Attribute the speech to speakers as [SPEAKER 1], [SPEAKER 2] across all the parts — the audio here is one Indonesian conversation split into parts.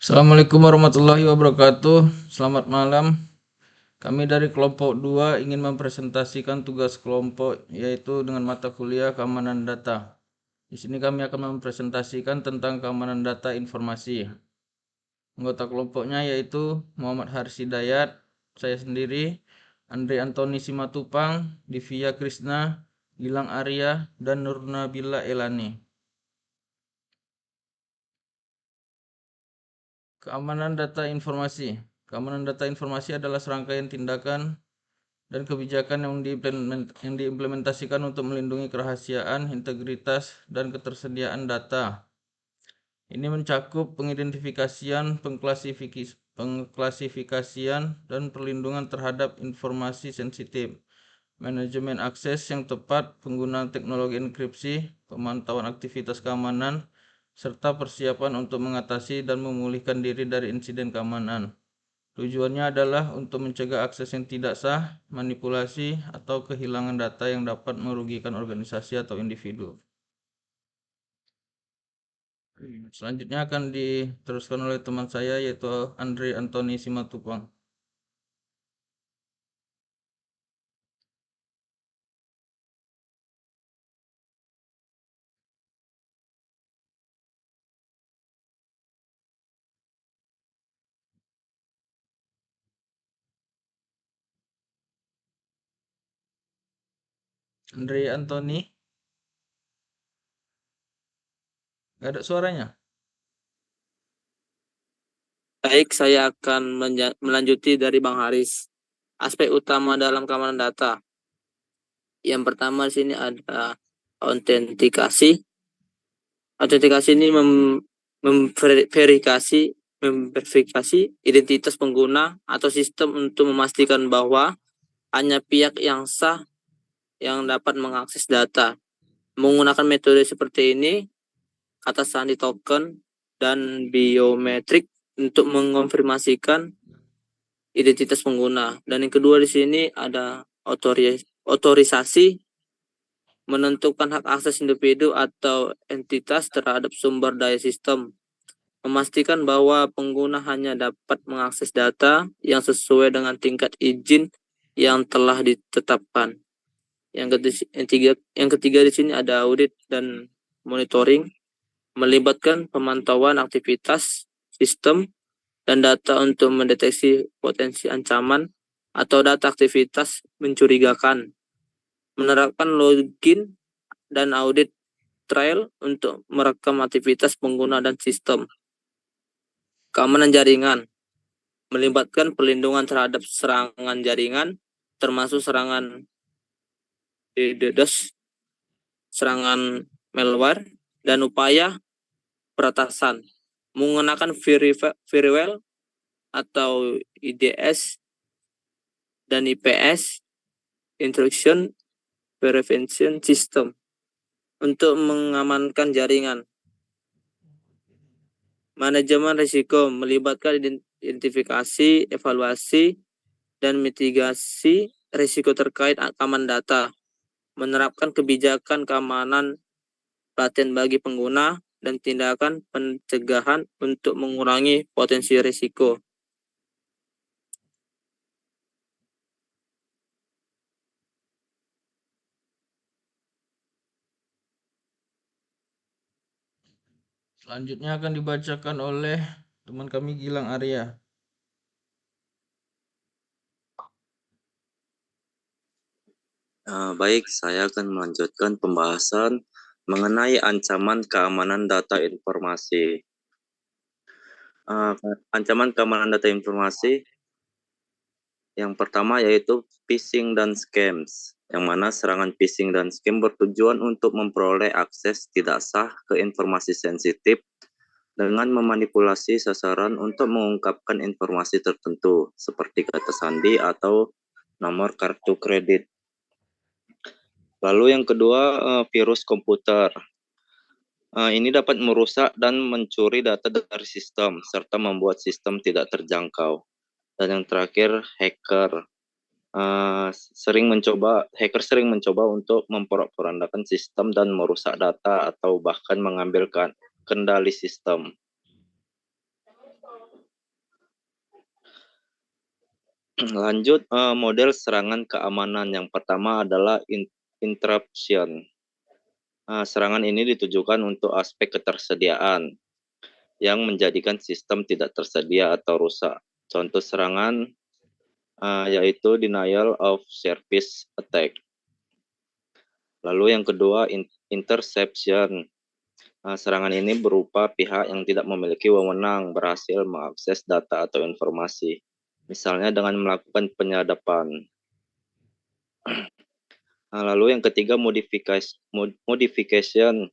[SPEAKER 1] Assalamualaikum warahmatullahi wabarakatuh. Selamat malam. Kami dari kelompok 2 ingin mempresentasikan tugas kelompok yaitu dengan mata kuliah keamanan data. Di sini kami akan mempresentasikan tentang keamanan data informasi. Anggota kelompoknya yaitu Muhammad Haris Hidayat, saya sendiri, Andre Antoni Simatupang, Divya Krisna, Gilang Arya, dan Nurnabila Elani. Keamanan data informasi. Keamanan data informasi adalah serangkaian tindakan dan kebijakan yang diimplementasikan untuk melindungi kerahasiaan, integritas, dan ketersediaan data. Ini mencakup pengidentifikasian, pengklasifikasian, dan perlindungan terhadap informasi sensitif, manajemen akses yang tepat, penggunaan teknologi enkripsi, pemantauan aktivitas keamanan, serta persiapan untuk mengatasi dan memulihkan diri dari insiden keamanan. Tujuannya adalah untuk mencegah akses yang tidak sah, manipulasi, atau kehilangan data yang dapat merugikan organisasi atau individu. Selanjutnya akan diteruskan oleh teman saya yaitu Andre Antoni Simatupang. Andre Antoni, nggak ada suaranya.
[SPEAKER 2] Baik, saya akan melanjuti dari Bang Haris. Aspek utama dalam keamanan data. Yang pertama di sini ada autentikasi. Autentikasi ini memverifikasi identitas pengguna atau sistem untuk memastikan bahwa hanya pihak yang sah yang dapat mengakses data. Menggunakan metode seperti ini, kata sandi token dan biometrik untuk mengonfirmasikan identitas pengguna. Dan yang kedua di sini ada otorisasi, menentukan hak akses individu atau entitas terhadap sumber daya sistem, memastikan bahwa pengguna hanya dapat mengakses data yang sesuai dengan tingkat izin yang telah ditetapkan. Yang ketiga di sini ada audit dan monitoring, melibatkan pemantauan aktivitas sistem dan data untuk mendeteksi potensi ancaman atau data aktivitas mencurigakan, menerapkan login dan audit trail untuk merekam aktivitas pengguna dan sistem. Keamanan jaringan, melibatkan perlindungan terhadap serangan jaringan, termasuk serangan DDoS, serangan malware, dan upaya peretasan, menggunakan firewall atau IDS dan IPS, Intrusion Prevention System, untuk mengamankan jaringan. Manajemen risiko, melibatkan identifikasi, evaluasi, dan mitigasi risiko terkait keamanan data, menerapkan kebijakan keamanan laten bagi pengguna, dan tindakan pencegahan untuk mengurangi potensi risiko.
[SPEAKER 1] Selanjutnya akan dibacakan oleh teman kami Gilang Arya.
[SPEAKER 3] Baik, saya akan melanjutkan pembahasan mengenai ancaman keamanan data informasi. Ancaman keamanan data informasi yang pertama yaitu phishing dan scams, yang mana serangan phishing dan scam bertujuan untuk memperoleh akses tidak sah ke informasi sensitif dengan memanipulasi sasaran untuk mengungkapkan informasi tertentu seperti kata sandi atau nomor kartu kredit. Lalu yang kedua, virus komputer. Ini dapat merusak dan mencuri data dari sistem serta membuat sistem tidak terjangkau. Dan yang terakhir, hacker. hacker sering mencoba untuk memporak-porandakan sistem dan merusak data atau bahkan mengambil kendali sistem. Lanjut, model serangan keamanan yang pertama adalah interruption. Serangan ini ditujukan untuk aspek ketersediaan yang menjadikan sistem tidak tersedia atau rusak. Contoh serangan yaitu denial of service attack. Lalu yang kedua, interception. Serangan ini berupa pihak yang tidak memiliki wewenang berhasil mengakses data atau informasi, misalnya dengan melakukan penyadapan. Lalu yang ketiga, modification.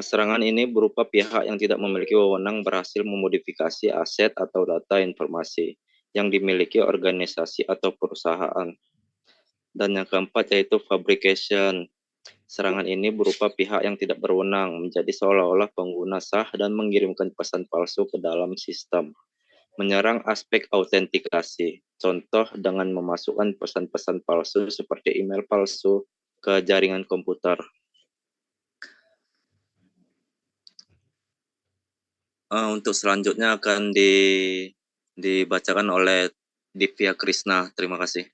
[SPEAKER 3] Serangan ini berupa pihak yang tidak memiliki wewenang berhasil memodifikasi aset atau data informasi yang dimiliki organisasi atau perusahaan. Dan yang keempat yaitu fabrication. Serangan ini berupa pihak yang tidak berwenang menjadi seolah-olah pengguna sah dan mengirimkan pesan palsu ke dalam sistem. Menyerang aspek autentikasi, contoh dengan memasukkan pesan-pesan palsu seperti email palsu ke jaringan komputer. Untuk selanjutnya akan dibacakan oleh Divya Krishna. Terima kasih.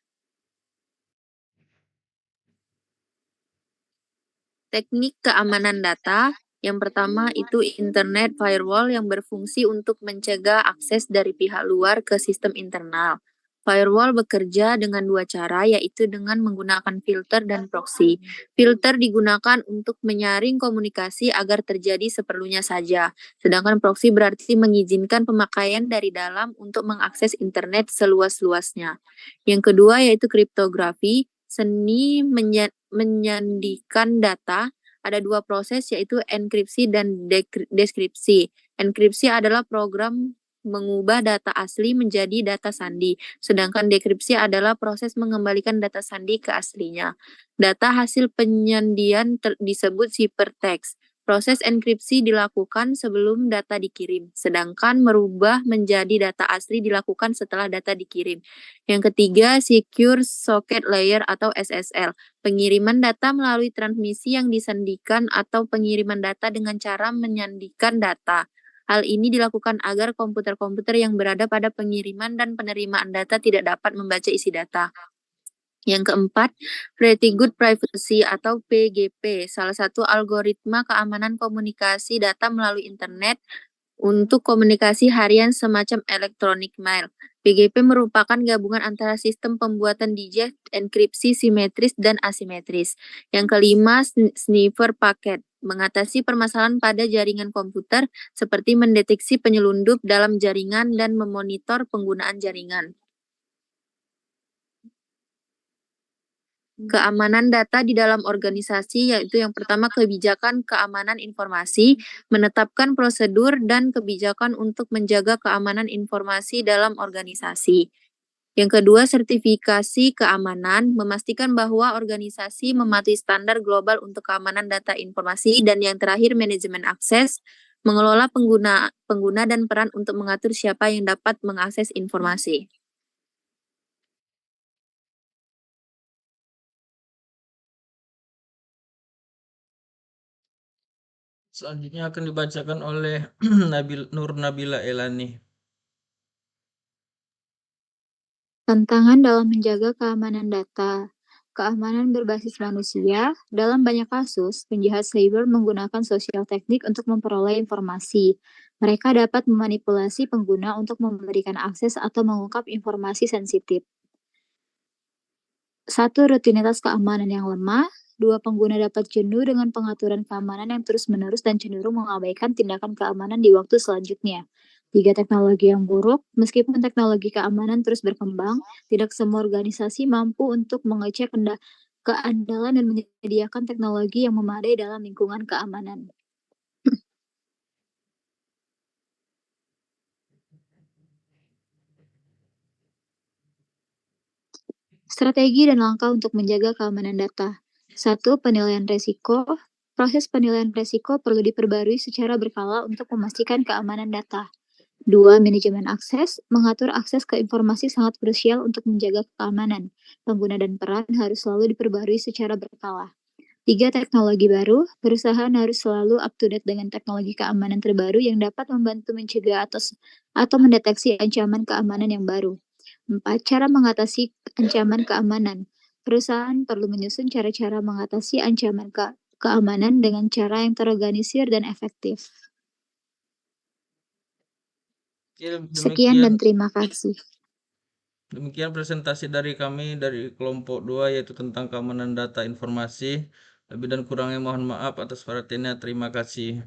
[SPEAKER 4] Teknik keamanan data. Yang pertama itu Internet Firewall yang berfungsi untuk mencegah akses dari pihak luar ke sistem internal. Firewall bekerja dengan dua cara, yaitu dengan menggunakan filter dan proxy. Filter digunakan untuk menyaring komunikasi agar terjadi seperlunya saja, sedangkan proxy berarti mengizinkan pemakaian dari dalam untuk mengakses internet seluas-luasnya. Yang kedua yaitu kriptografi, seni menyandikan data. Ada dua proses yaitu enkripsi dan deskripsi. Enkripsi adalah program mengubah data asli menjadi data sandi, sedangkan dekripsi adalah proses mengembalikan data sandi ke aslinya. Data hasil penyandian disebut ciphertext. Proses enkripsi dilakukan sebelum data dikirim, sedangkan merubah menjadi data asli dilakukan setelah data dikirim. Yang ketiga, Secure Socket Layer atau SSL. Pengiriman data melalui transmisi yang disandikan atau pengiriman data dengan cara menyandikan data. Hal ini dilakukan agar komputer-komputer yang berada pada pengiriman dan penerimaan data tidak dapat membaca isi data. Yang keempat, Pretty Good Privacy atau PGP, salah satu algoritma keamanan komunikasi data melalui internet untuk komunikasi harian semacam electronic mail. PGP merupakan gabungan antara sistem pembuatan digit, enkripsi simetris dan asimetris. Yang kelima, sniffer paket, mengatasi permasalahan pada jaringan komputer seperti mendeteksi penyelundup dalam jaringan dan memonitor penggunaan jaringan. Keamanan data di dalam organisasi, yaitu yang pertama kebijakan keamanan informasi, menetapkan prosedur dan kebijakan untuk menjaga keamanan informasi dalam organisasi. Yang kedua, sertifikasi keamanan, memastikan bahwa organisasi mematuhi standar global untuk keamanan data informasi. Dan yang terakhir, manajemen akses, mengelola pengguna dan peran untuk mengatur siapa yang dapat mengakses informasi.
[SPEAKER 1] Selanjutnya akan dibacakan oleh Nur Nabila Elani.
[SPEAKER 5] Tantangan dalam menjaga keamanan data. Keamanan berbasis manusia, dalam banyak kasus, penjahat cyber menggunakan sosial teknik untuk memperoleh informasi. Mereka dapat memanipulasi pengguna untuk memberikan akses atau mengungkap informasi sensitif. 1. Rutinitas keamanan yang lemah. 2. Pengguna dapat jenuh dengan pengaturan keamanan yang terus-menerus dan cenderung mengabaikan tindakan keamanan di waktu selanjutnya. 3. Teknologi yang buruk. Meskipun teknologi keamanan terus berkembang, tidak semua organisasi mampu untuk mengecek keandalan dan menyediakan teknologi yang memadai dalam lingkungan keamanan. Strategi dan langkah untuk menjaga keamanan data. 1. Penilaian resiko. Proses penilaian resiko perlu diperbarui secara berkala untuk memastikan keamanan data. 2. Manajemen akses. Mengatur akses ke informasi sangat krusial untuk menjaga keamanan. Pengguna dan peran harus selalu diperbarui secara berkala. 3. Teknologi baru. Perusahaan harus selalu up-to-date dengan teknologi keamanan terbaru yang dapat membantu mencegah atau mendeteksi ancaman keamanan yang baru. 4. Cara mengatasi ancaman keamanan. Perusahaan perlu menyusun cara-cara mengatasi ancaman keamanan dengan cara yang terorganisir dan efektif.
[SPEAKER 1] Oke,
[SPEAKER 5] Sekian dan terima kasih.
[SPEAKER 1] Demikian presentasi dari kami dari kelompok 2 yaitu tentang keamanan data informasi. Lebih dan kurangnya mohon maaf atas perhatiannya. Terima kasih.